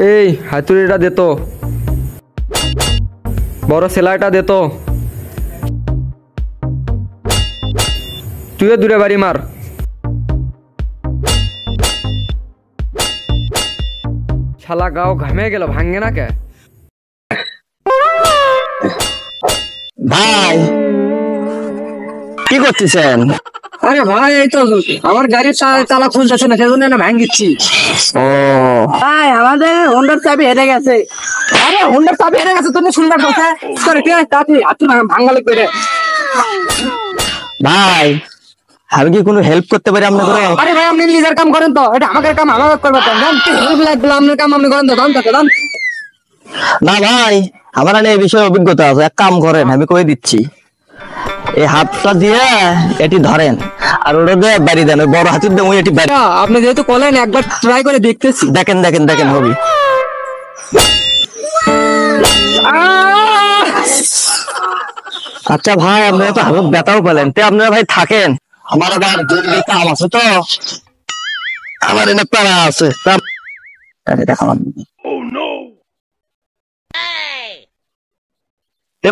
এই হাতুড়িটা দে তো, বড় সেলাইটা দে তো। তুইও দূরে বাড়ি মার। শালা গাও ঘামে গেল, ভাঙে না কে? ভাই কি করতেছেন? আরে ভাই এই তো আমার গাড়ির তালা খুলতেছে না, সেজন্য না ভাঙিচ্ছি। ও ভাই আমাদের হোন্ডার চাবি হেরে গেছে। আরে হোন্ডার চাবি হেরে গেছে, তুমি শুনবার কথা করে কে তাতে হাত ভাঙা লাগবে রে। ভাই আমি কি কোনো হেল্প করতে পারি আপনার করে? আরে ভাই আপনি নিজের কাম করেন তো, এটা আমাদের কাম আমাকে করবে তো। আপনার কাম আপনি করেন তো, দাম থাকে দাম। না ভাই আমার এই বিষয়ে অভিজ্ঞতা আছে, এক কাম করেন আমি কয়ে দিচ্ছি। এই হাতটা দিয়ে এটি ধরেন আর ওটা দিয়ে বাড়ি দেন, ওই বড় হাতের দিয়ে ওই এটি বাড়ি। আপনি যেহেতু বলেন একবার ট্রাই করে দেখতেছি। দেখেন দেখেন দেখেন হবি। আচ্ছা ভাই আপনারা তো হাত ব্যথাও পেলেন, তে আপনারা ভাই থাকেন, আমার আবার জরুরি কাম আছে তো, আমার এনে প্যারা আছে। দেখালাম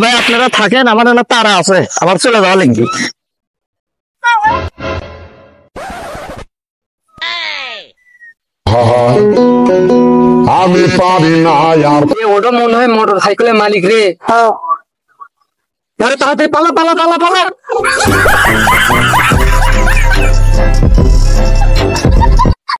ভাই আপনারা থাকেন, আমার এনে তারা আছে, আবার চলে যাওয়া লাগবে। আমি পারি না আর। ওটা মনে হয় মোটর সাইকেলের মালিক রে। আরে তাড়াতাড়ি পালা পালা পালা পালা।